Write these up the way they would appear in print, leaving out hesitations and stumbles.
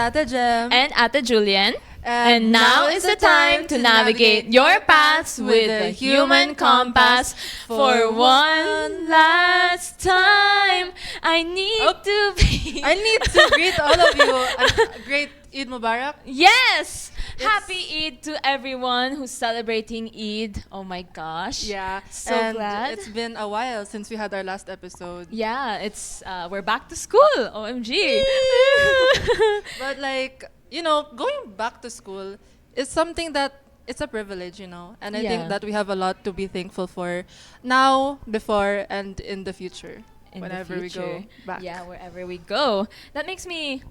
Ate Jem. And Ate Julian. And now is the time to navigate your paths with the human compass. For one last time, I need to greet all of you a great Eid Mubarak. Yes! Happy Eid to everyone who's celebrating Eid. Oh my gosh. Yeah. So and glad. It's been a while since we had our last episode. Yeah, it's we're back to school. OMG. But going back to school is something that it's a privilege, and I think that we have a lot to be thankful for now, before, and in the future. Whenever we go back. Yeah, wherever we go. That makes me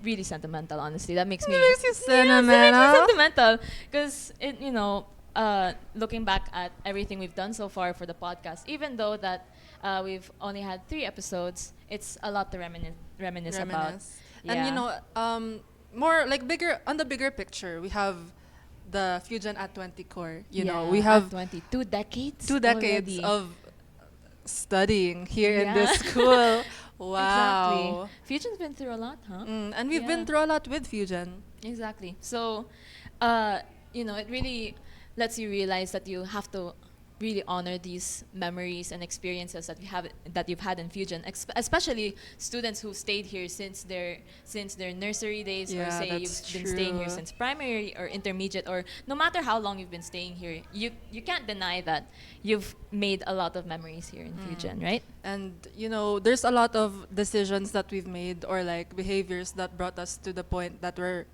really sentimental, honestly. That makes me sentimental because looking back at everything we've done so far for the podcast, even though that we've only had 3 episodes, it's a lot to reminisce about. And more like bigger picture, we have the Fusion at 20 core. We have 22 decades. 2 decades already. of studying here in this school. Wow. Exactly. Fusion's been through a lot, huh? And we've been through a lot with Fusion. Exactly. So, it really lets you realize that you have to really honor these memories and experiences that you've had in Fusion, especially students who stayed here since their nursery days, or say you've been staying here since primary or intermediate, or no matter how long you've been staying here, you can't deny that you've made a lot of memories here in Fusion, right? And there's a lot of decisions that we've made, or like behaviors that brought us to the point that we're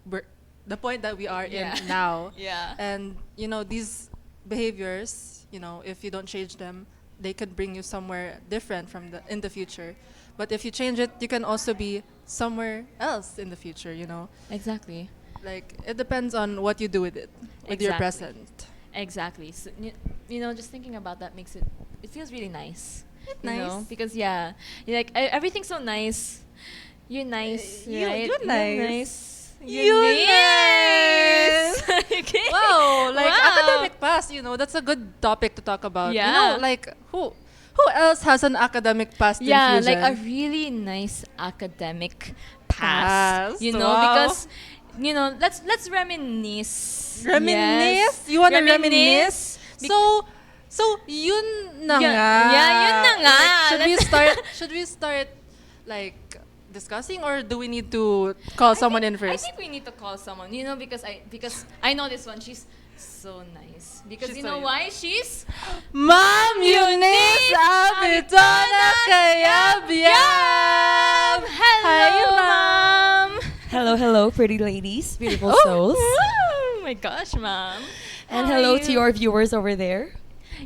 the point that we are in now. Yeah. And these behaviors, if you don't change them, they could bring you somewhere different in the future. But if you change it, you can also be somewhere else in the future, Exactly. Like, it depends on what you do with it, with your present. Exactly. So, just thinking about that makes it feels really nice. Nice. Because everything's so nice. You're nice, right? You're nice. You're nice. Okay. Wow, Wow. academic past, that's a good topic to talk about. Yeah. Who else has an academic past in Yeah, Fusion? like a really nice academic past. Wow. Because let's reminisce. Reminisce? Yes. You want to reminisce? So yun na nga. Yeah, yun na nga. Should we start like discussing, or do we need to call someone in first? I think we need to call someone, because I know this one. She's so nice. Because She's you so know why? She's Ma'am Eunice Abitona Kayabyab! Hello, Ma'am! Hello, pretty ladies, beautiful souls. Oh my gosh, Ma'am. And How hello are to you? your viewers over there.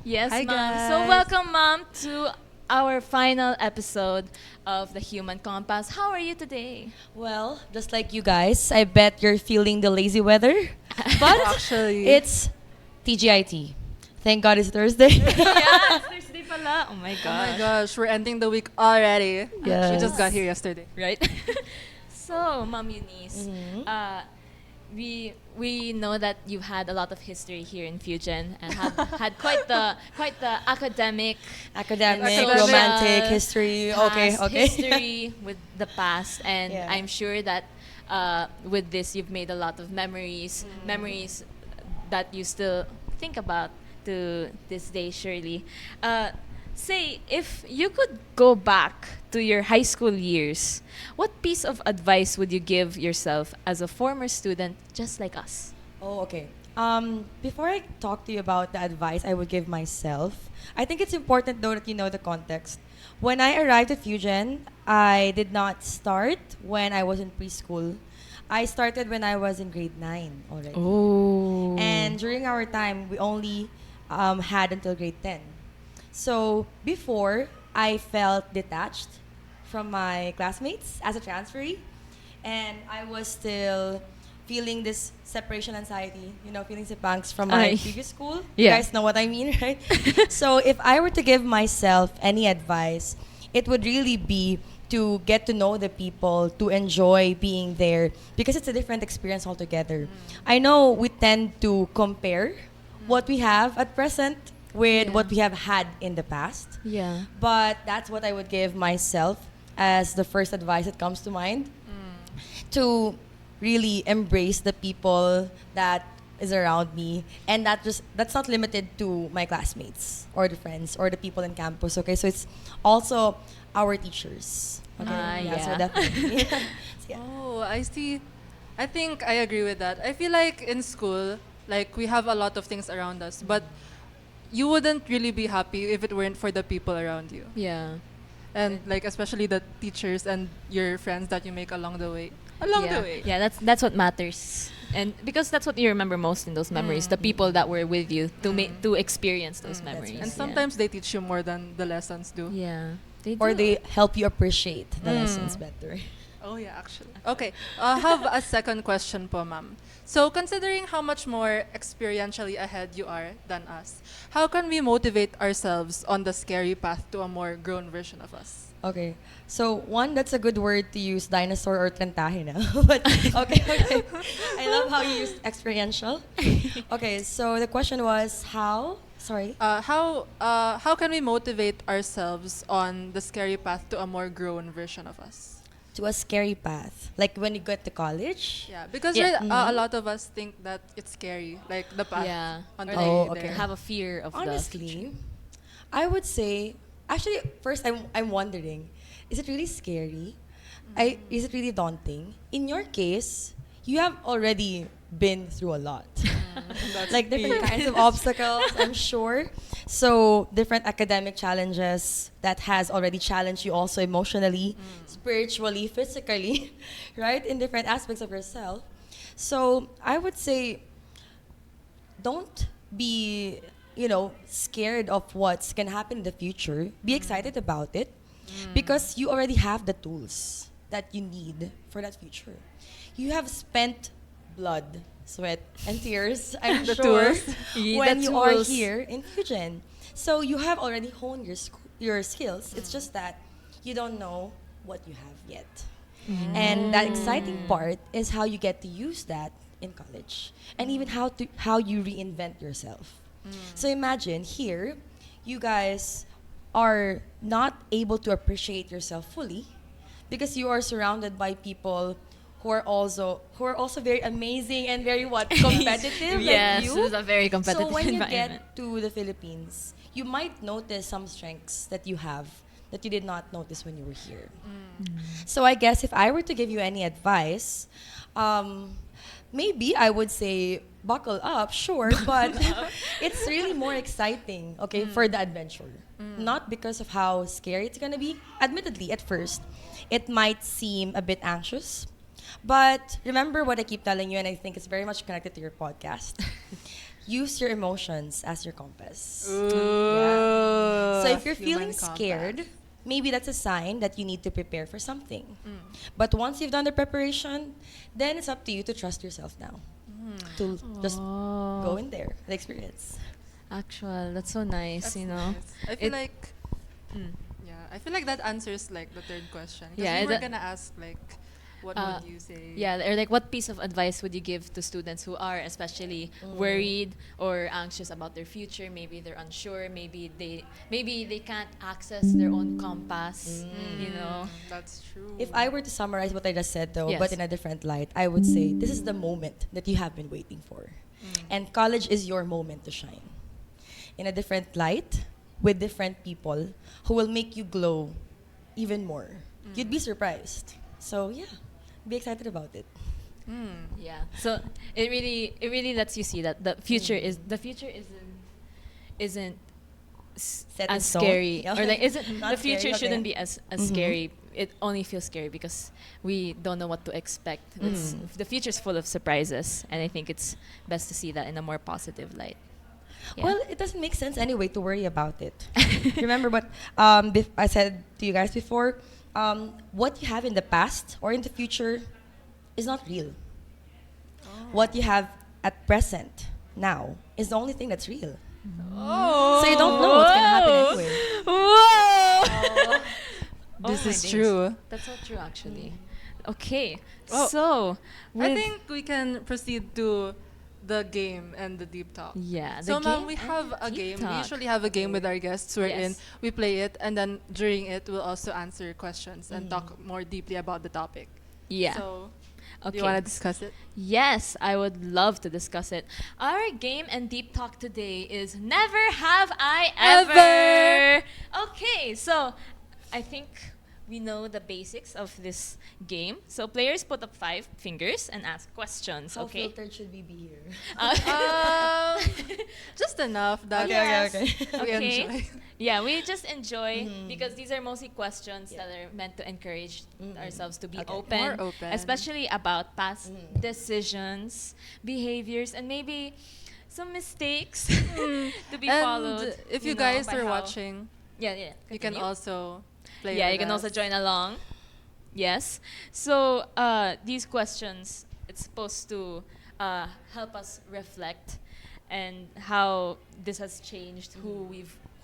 Yes, Hi, Ma'am. guys. So welcome, Ma'am, to our final episode of the Human Compass. How are you today? Well, just like you guys, I bet you're feeling the lazy weather. But Actually, it's TGIT. Thank God it's Thursday. Yeah, it's Thursday pala. Oh my oh gosh. my gosh, we're ending the week already. Yes. We just got here yesterday. Right? So, Ma'am Eunice, we know that you've had a lot of history here in Fusion and have had quite the academic social romantic history. past Okay. history with the past, and Yeah. I'm sure that with this you've made a lot of memories that you still think about to this day, surely. Say, if you could go back to your high school years, what piece of advice would you give yourself as a former student just like us? Oh, okay. Before I talk to you about the advice I would give myself, I think it's important though that you know the context. When I arrived at Fusion, I did not start when I was in preschool. I started when I was in grade 9 already. Oh. And during our time, we only had until grade 10. So before, I felt detached from my classmates as a transferee. And I was still feeling this separation anxiety, feeling sipangs from my previous school. Yeah. You guys know what I mean, right? So if I were to give myself any advice, it would really be to get to know the people, to enjoy being there, because it's a different experience altogether. I know we tend to compare what we have at present with what we have had in the past. Yeah. But that's what I would give myself as the first advice that comes to mind. to really embrace the people that is around me, and that's not limited to my classmates or the friends or the people in campus. Okay, so it's also our teachers. Okay, so Yeah. definitely. So, yeah. Oh, I see. I think I agree with that. I feel like in school, like we have a lot of things around us, but you wouldn't really be happy if it weren't for the people around you. Yeah. And like especially the teachers and your friends that you make along the way. Along yeah. the way. Yeah, that's what matters. And because that's what you remember most in those memories, the people that were with you to experience those memories. And right. sometimes they teach you more than the lessons do. yeah. They Or do. they help you appreciate the lessons better. Oh yeah, actually. Okay, I have a second question po, ma'am. So considering how much more experientially ahead you are than us, how can we motivate ourselves on the scary path to a more grown version of us? Okay. So one, that's a good word to use, dinosaur or trentahe na. But okay. I love how you used experiential. Okay, so the question was how? Sorry. How can we motivate ourselves on the scary path to a more grown version of us? To a scary path. Like when you get to college? Yeah, because Yeah. a lot of us think that it's scary, like the path Yeah. on Or the Oh, way okay. there. have a fear of the future. Honestly, I would say, actually, first I'm wondering, is it really scary? Is it really daunting? In your case, you have already been through a lot. That's Like different deep. kinds of obstacles, I'm sure. So different academic challenges that has already challenged you also emotionally, spiritually, physically, right? In different aspects of yourself. So I would say don't be, scared of what's gonna happen in the future. Be excited about it because you already have the tools that you need for that future. You have spent blood, sweat, and tears, I'm The sure, tools. Yeah, when the you are tools. here in Fusion. So you have already honed your skills. It's just that you don't know what you have yet. And that exciting part is how you get to use that in college, and even how you reinvent yourself. So imagine here, you guys are not able to appreciate yourself fully because you are surrounded by people who are also very amazing and very competitive Yes, like you. it's a very competitive So when you environment. get to the Philippines, you might notice some strengths that you have that you did not notice when you were here. So I guess if I were to give you any advice, maybe I would say buckle up, sure, but it's really more exciting, okay, for the adventure. Not because of how scary it's gonna be. Admittedly, at first, it might seem a bit anxious, but remember what I keep telling you, and I think it's very much connected to your podcast. Use your emotions as your compass. So if you're Human feeling compass. scared, maybe that's a sign that you need to prepare for something. But once you've done the preparation, then it's up to you to trust yourself now. To just go in there, the experience. Actual, that's so nice, That's you know. nice. I feel It- like I feel like that answers like the third question. Because Yeah, we were that- gonna ask like, what would you say? Yeah, or like what piece of advice would you give to students who are especially worried or anxious about their future? Maybe they're unsure. Maybe they can't access their own compass. You know. That's true. If I were to summarize what I just said, though, Yes. but in a different light, I would say this is the moment that you have been waiting for. And college is your moment to shine. In a different light, with different people who will make you glow even more. You'd be surprised. So, yeah, be excited about it. Yeah. So it really lets you see that the future isn't Set in as stone. scary Yeah. or like isn't Not the future scary, shouldn't okay. be as scary. It only feels scary because we don't know what to expect. The future's full of surprises, and I think it's best to see that in a more positive light. Yeah. Well, it doesn't make sense anyway to worry about it. Remember what I said to you guys before? What you have in the past or in the future is not real. What you have at present now is the only thing that's real. Oh. So you don't know what's gonna happen anyway. Whoa! This Oh my is days. true. That's so true, actually. Okay, Oh, so I with- think we can proceed to the game and the deep talk. Yeah, the So, ma'am, game we and have the a deep game. We talk. usually have a game with our guests wherein Yes. we play it, and then during it, we'll also answer questions and talk more deeply about the topic. yeah. So, Do you want to discuss it? Yes, I would love to discuss it. Our game and deep talk today is Never Have I Ever. Okay, so I think we know the basics of this game. So players put up 5 fingers and ask questions. How Okay. filtered should we be here? Uh, Just enough that Okay. we Okay. enjoy. Yeah, we just enjoy because these are mostly questions that are meant to encourage ourselves to be Okay. open, More open. especially about past decisions, behaviors, and maybe some mistakes to be followed. And if you know, guys by are how- watching, yeah, you can continue. also play. Yeah, with you can also us. join along. Yes. So these questions, it's supposed to help us reflect and how this has changed who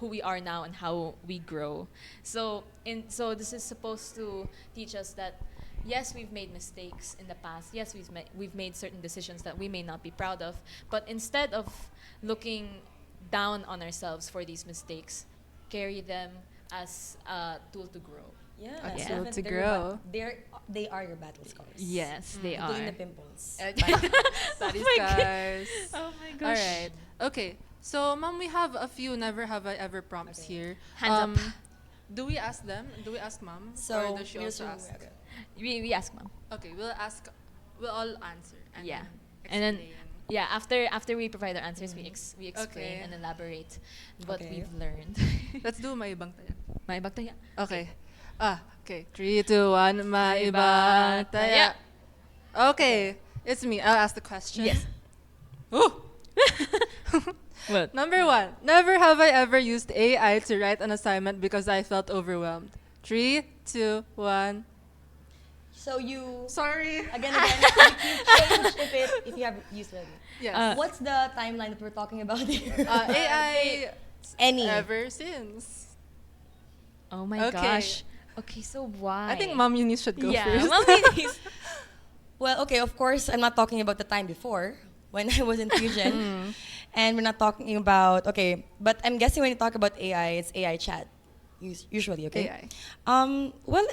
we are now and how we grow. So this is supposed to teach us that yes, we've made mistakes in the past. Yes, we've made certain decisions that we may not be proud of. But instead of looking down on ourselves for these mistakes, carry them as a tool to grow. Yeah, A it's tool definitely to your grow. they are your battle scars. Yes, they Including are. the pimples. Study my God. scars. Oh my All gosh. right. Okay. So, Mom, we have a few never have I ever prompts Okay. here. Hands up. Do we ask them? Do we ask Mom? So or does she also ask? okay. We ask mom. Okay, we'll ask. We'll all answer. And Yeah. then And then explain. yeah, after we provide our answers, we explain Okay. and elaborate what Okay. we've learned. Let's do maibang taya. Maibag taya. Okay. Okay. 3, 2, 1. Maibang Maibang taya. taya. Okay. It's me. I'll ask the question. Yes. Ooh. What? Number 1. Never have I ever used AI to write an assignment because I felt overwhelmed. 3, 2, 1. So you Sorry. again you change if you have used already. Yes. What's the timeline that we're talking about here? AI Any. ever since. Oh my Okay. gosh. Okay, so why? I think Mom Eunice should go yeah, first. Mom Eunice. Well, okay, of course, I'm not talking about the time before when I was in Fusion. And we're not talking about, okay, but I'm guessing when you talk about AI, it's AI chat, usually, okay? AI. Well,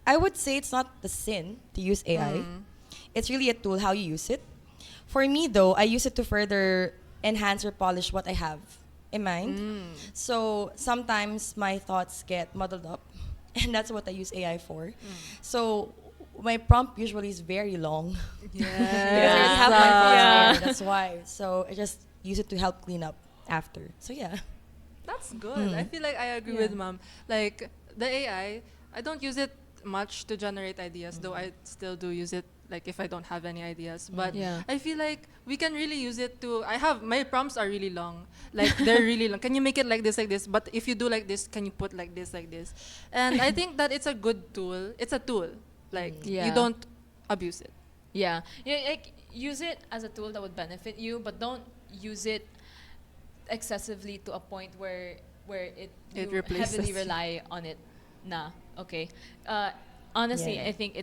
I would say it's not the sin to use AI. It's really a tool how you use it. For me, though, I use it to further enhance or polish what I have in mind. So sometimes my thoughts get muddled up, and that's what I use AI for. So my prompt usually is very long. Because I already have my thoughts Yeah. there. That's why. So I just use it to help clean up after. So yeah. That's good. I feel like I agree with Mom. Like the AI, I don't use it much to generate ideas, though I still do use it like if I don't have any ideas. But Yeah. I feel like we can really use it to my prompts are really long. Like they're really long. Can you make it like this, like this? But if you do like this, can you put like this, like this? And I think that it's a good tool. It's a tool. Like you Yeah. don't abuse it. Yeah. Like use it as a tool that would benefit you, but don't use it excessively to a point where It you replaces heavily you. rely on it. Nah. Okay. Honestly, Yeah. I think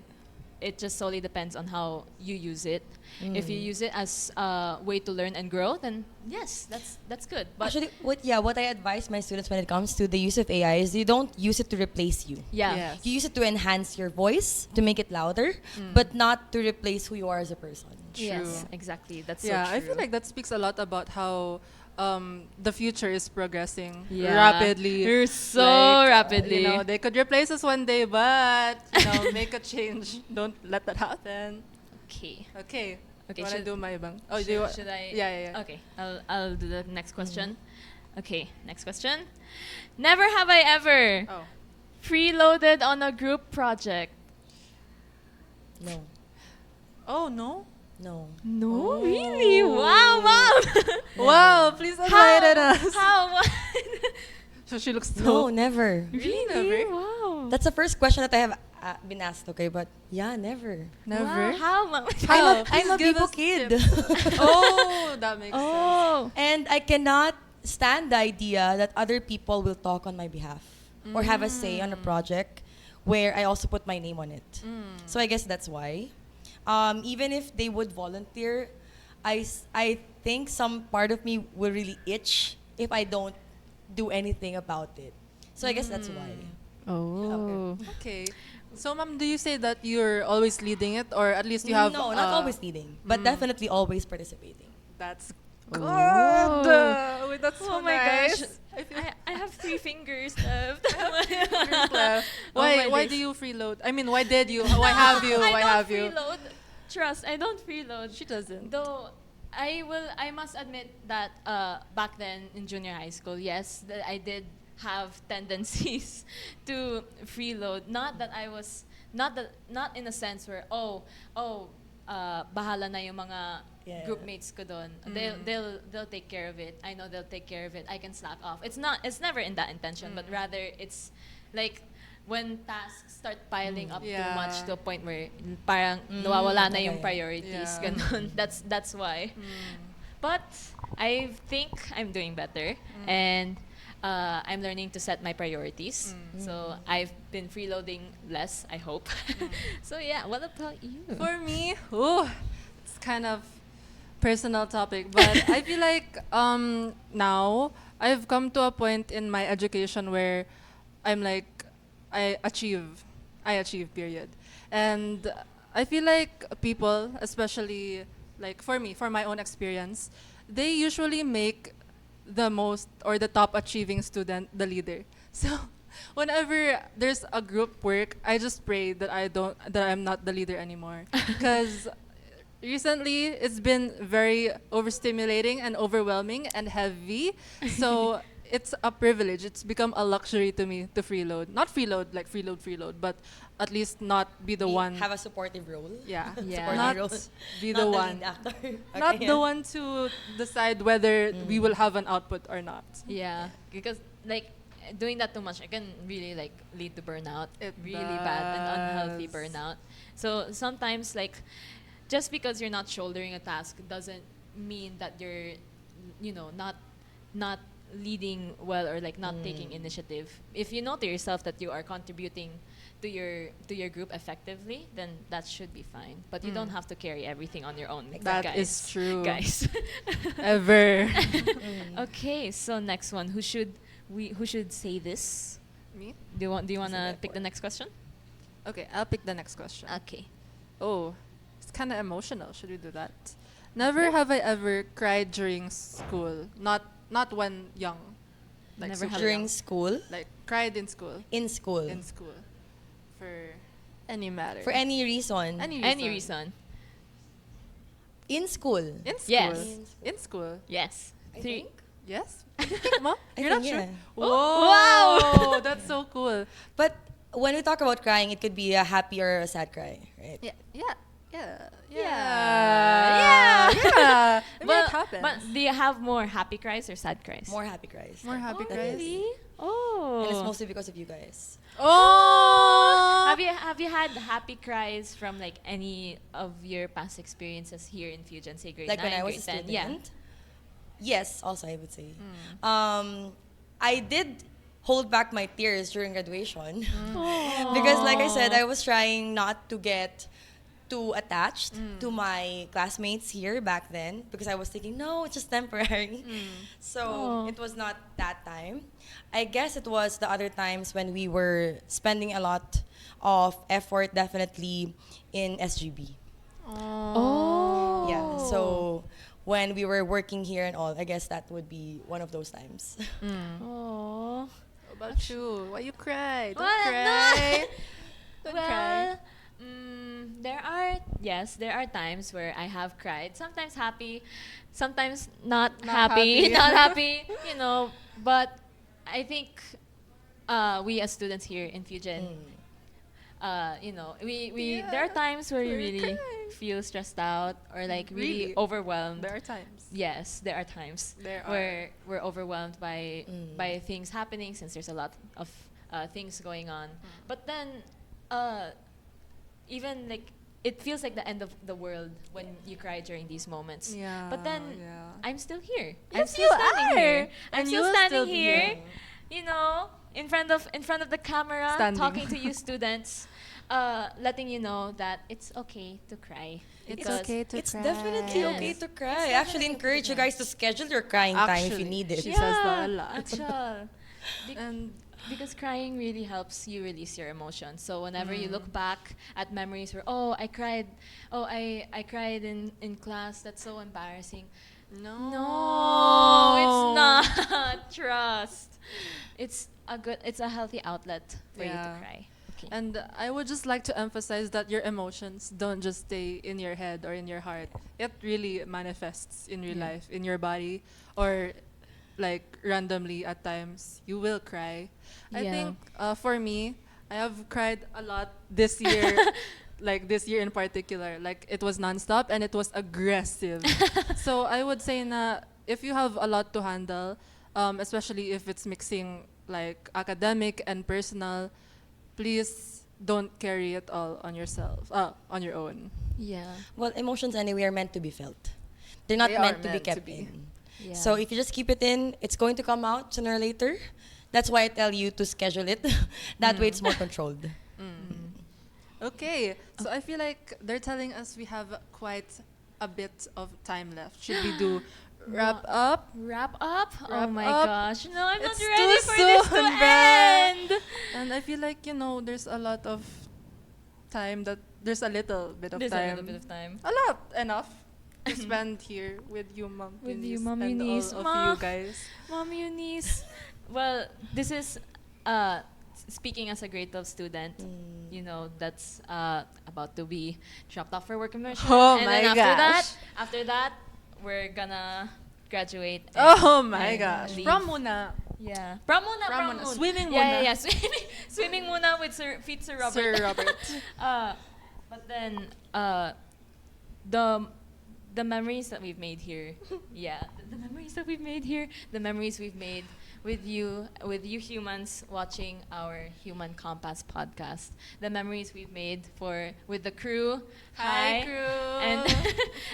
it just solely depends on how you use it. If you use it as a way to learn and grow, then yes, that's good. But Actually, what I advise my students when it comes to the use of AI is you don't use it to replace you. yeah. Yes. You use it to enhance your voice, to make it louder, but not to replace who you are as a person. Yes, True. exactly. That's Yeah, so true. I feel like that speaks a lot about how the future is progressing Yeah. rapidly. You're so Like, rapidly. they could replace us one day, but make a change. Don't let that happen. Okay. Okay. Okay, Wanna should- do my ibang? Should I? Yeah. Okay, I'll do the next question. Okay, next question. Never have I ever Oh. preloaded on a group project. No. Oh no. No. No, Oh. really? Wow, mom. Wow! Please enlighten us. How? What? So she looks No, so. never. Really? Never? Wow. That's the first question that I have been asked, okay? But yeah, never. Never. Wow, how, mom? How? I'm a Please give people us kid. Oh, that makes sense. Oh. And I cannot stand the idea that other people will talk on my behalf or have a say on a project where I also put my name on it. So I guess that's why. Even if they would volunteer, I think some part of me will really itch if I don't do anything about it. So I guess that's why. Oh. Okay. So, ma'am, do you say that you're always leading it, or at least you have? No, not always leading, but definitely always participating. That's good. Oh. Wait, that's so Oh my nice. gosh. I feel I have 3 fingers left. fingers left. Oh Why? my Why days. do you freeload? I mean, why did you? Why have you? I Why don't have you? freeload. Trust, I don't freeload. She doesn't. Though I must admit that back then in junior high school, yes, that I did have tendencies to freeload. Not that I was not in a sense where bahala na yung mga Yeah. group mates ko doon. They'll take care of it. I know they'll take care of it. I can slack off. It's never in that intention, but rather it's like when tasks start piling up too Yeah. much to a point where parang nawawala na yung okay. priorities. Yeah. Ganun. That's why. But I think I'm doing better, and I'm learning to set my priorities. So I've been freeloading less, I hope. So yeah, what about you? For me, it's kind of personal topic, but I feel like now I've come to a point in my education where I'm like I achieve period, and I feel like people, especially like for me, for my own experience, they usually make the most or the top achieving student the leader. So whenever there's a group work, I just pray that I'm not the leader anymore, because recently it's been very overstimulating and overwhelming and heavy. So it's a privilege. It's become a luxury to me to freeload. Not freeload like freeload, but at least not be the one. Have a supportive role. Yeah. Yeah. Supportive Not role. be Not the the one. lead actor. Not Okay, the yeah. one to decide whether we will have an output or not. Yeah, because like doing that too much, it can really like lead to burnout. It really bad and unhealthy does. burnout. So sometimes like just because you're not shouldering a task doesn't mean that you're not leading well or like not taking initiative. If you know to yourself that you are contributing to your group effectively, then that should be fine. But you don't have to carry everything on your own. That guys. is true. Guys. Ever. Okay, so next one. Who should say this? Me? Do you want to that pick the next question? Okay, I'll pick the next question. Okay. Oh, it's kind of emotional. Should we do that? Never have I ever cried during school. Not when young. Like Never super have During young. school, Like cried in school. in school, In school. For any matter. for any reason, Any reason? in school. In school. Yes. In school. Yes. I 3. think. Yes? What do you think, Mom? I You're not think, sure? yeah. Whoa! Wow! That's so cool. But when we talk about crying, it could be a happy or a sad cry, right? Yeah. Yeah. Yeah. Yeah. Yeah. I mean, But, it happens. but do you have more happy cries or sad cries? More happy cries. More happy Oh, cries. really? Oh. And it's mostly because of you guys. Oh! Have you had happy cries from like any of your past experiences here in Fusion, say grade Like 9, when I was a grade 10? student. Yeah. Yes, also I would say. I did hold back my tears during graduation because, like I said, I was trying not to get too attached to my classmates here back then because I was thinking, no, it's just temporary. So Aw. it was not that time. I guess it was the other times when we were spending a lot of effort, definitely in SGB. Oh. Yeah, so when we were working here and all, I guess that would be one of those times. Oh. How about you? Why you cry? Don't Well, cry. Don't cry. Well, there are times where I have cried. Sometimes happy, sometimes not, Not happy, happy. not happy. But I think we as students here in Fusion, we there are times where you where you really cry. feel stressed out or like really Really? overwhelmed. There are times. Yes, there are times There where we're overwhelmed by things happening since there's a lot of things going on. But then, even like it feels like the end of the world when you cry during these moments. Yeah. But then yeah. I'm still here. I'm Yes, still you standing are. here. I'm And still you'll standing still be here. here. In front of the camera, Standing. talking to you students, letting you know that it's okay to cry. It's Because okay to It's cry. definitely Yes. okay to cry. I actually encourage you guys to schedule your crying time if you Actually, need it. she says that a lot. Actual. And because crying really helps you release your emotions. So whenever you look back at memories where, I cried in class, that's so embarrassing. No, it's not. Trust. It's a healthy outlet for you to Yeah. cry. Okay. And I would just like to emphasize that your emotions don't just stay in your head or in your heart. It really manifests in real Yeah. life, in your body, or like randomly at times. You will cry. I Yeah. think for me, I have cried a lot this year, like this year in particular. Like it was nonstop and it was aggressive. So I would say na if you have a lot to handle, especially if it's mixing like academic and personal, please don't carry it all on yourself, on your own. Yeah. Well, emotions anyway are meant to be felt. They're not They are meant to be meant to kept be. in. Yeah. So if you just keep it in, it's going to come out sooner or later. That's why I tell you to schedule it. That way it's more controlled. Okay, so I feel like they're telling us we have quite a bit of time left. Should we do wrap up? Wrap up? Oh Wrap my up. gosh. No, I'm It's not ready too for this to soon, bruh. end. And I feel like, there's a lot of time that there's a little bit of There's time. a little bit of time. A lot, enough to spend here with you, Mom With you, Eunice, Mom and Eunice. all of Ma. you guys. Mom Eunice. Well, this is speaking as a grade 12 student, that's about to be dropped off for work immersion. Oh and my then gosh. after that, we're gonna graduate. and- Oh my and gosh. leave. Prom muna. Yeah. Prom muna, Prom prom muna. muna. Swimming Yeah, muna. yeah, yeah. Swimming muna with Sir Robert. Sir Robert. But then, the memories that we've made here, the memories that we've made here, the memories we've made with you humans watching our Human Compass podcast, the memories we've made with the crew, Hi, crew. and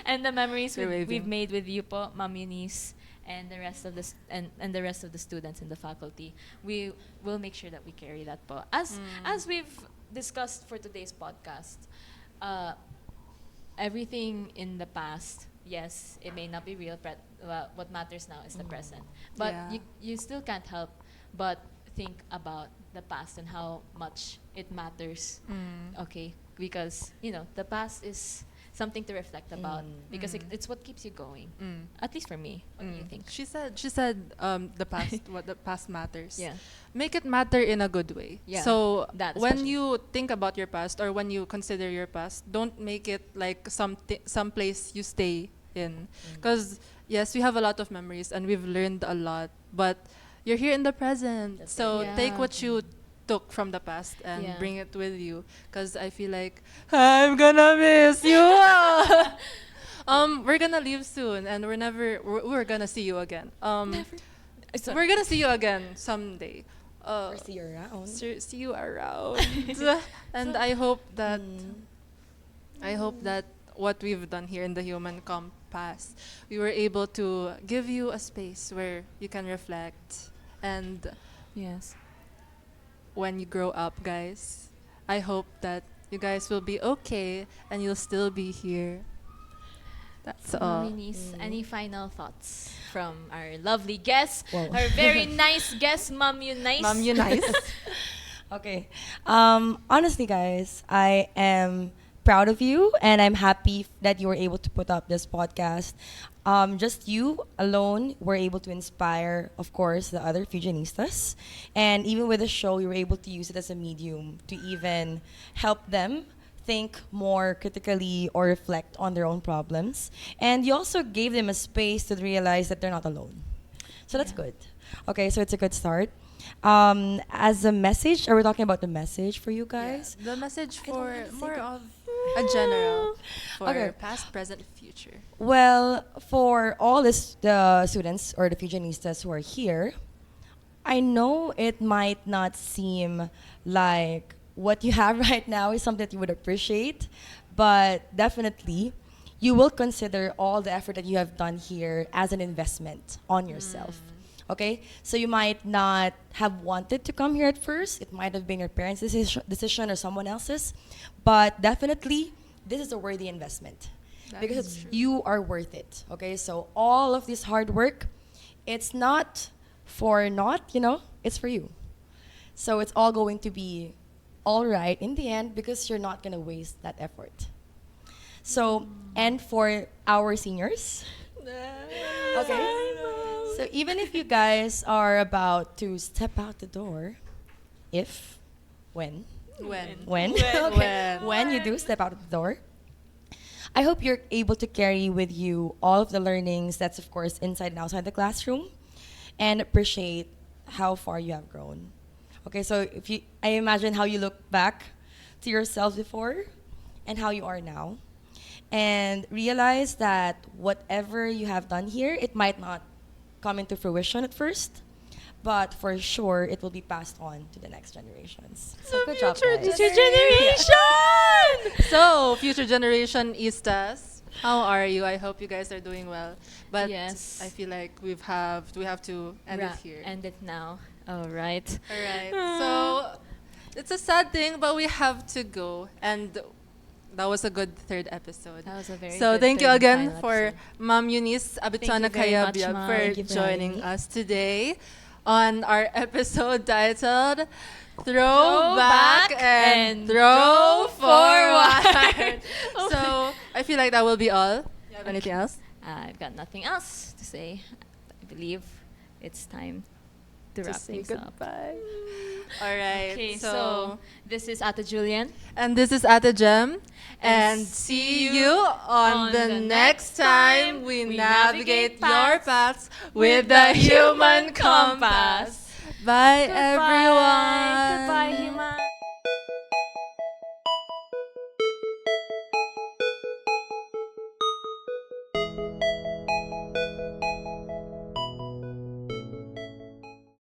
and the memories They're waving. we've made with you po, Ma'am Eunice, and the rest of the rest of the students in the faculty. We will make sure that we carry that po. As we've discussed for today's podcast, everything in the past, yes, it may not be real, but what matters now is the present. But Yeah. you still can't help but think about the past and how much it matters. Okay, because the past is something to reflect about because it's what keeps you going. At least for me. What do you think? She said the past what the past matters. Yeah. Make it matter in a good way. Yeah, So that when especially. you think about your past or when you consider your past, don't make it like some place you stay in. Because yes, we have a lot of memories and we've learned a lot, but you're here in the present. That's So right. take Yeah. what you took from the past and Yeah. bring it with you. Because I feel like I'm gonna miss you. We're gonna leave soon, and we're gonna see you again. We're gonna see you again someday. Or see you around. See you around. And I hope that what we've done here in the Human Compass, we were able to give you a space where you can reflect. And Yes. when you grow up, guys, I hope that you guys will be okay and you'll still be here. That's all. Ma'am Eunice, any final thoughts from our lovely guest, Wow. our very nice guest, Ma'am Eunice? Ma'am Eunice. Okay. Honestly, guys, I am proud of you, and I'm happy that you were able to put up this podcast. Just you alone were able to inspire, of course, the other Fusionistas. And even with the show, you were able to use it as a medium to even help them think more critically or reflect on their own problems. And you also gave them a space to realize that they're not alone. So that's good. Okay, so it's a good start. As a message, are we talking about the message for you guys? The message I don't for wanna say more good- of a general for Okay. past, present, future. Well, for all the students or the Fusionistas who are here, I know it might not seem like what you have right now is something that you would appreciate, but definitely you will consider all the effort that you have done here as an investment on yourself. Okay? So you might not have wanted to come here at first. It might have been your parents' decision or someone else's, but definitely this is a worthy investment. That Because is true. you are worth it. Okay? So all of this hard work, it's not for naught, it's for you. So it's all going to be all right in the end because you're not going to waste that effort. So, and for our seniors, okay. So even if you guys are about to step out the door, if, when, When okay, when you do step out of the door, I hope you're able to carry with you all of the learnings that's of course inside and outside the classroom, and appreciate how far you have grown. Okay, so if you, I imagine how you look back to yourself before and how you are now, and realize that whatever you have done here, it might not come into fruition at first, but for sure it will be passed on to the next generations. So good job, guys. Future generation! So, future generation Eastas, how are you? I hope you guys are doing well. But Yes. I feel like we have to end it here. End it now. All right. All right. So, it's a sad thing, but we have to go. And that was a good third episode. That was a very So good thank you third and again final for episode. Ma'am Eunice Abitana Thank you very much, Kayabia Ma'am. for Thank you for having joining me. us today on our episode titled Throwback and Throw Forward. So I feel like that will be all. You have anything else? I've got nothing else to say. I believe it's time to wrap say things up. goodbye. All right. Okay, so this is Ate Julian. And this is Ate Jem. And And see you on the next time we navigate your paths with the human compass. Bye, everyone. Goodbye, human.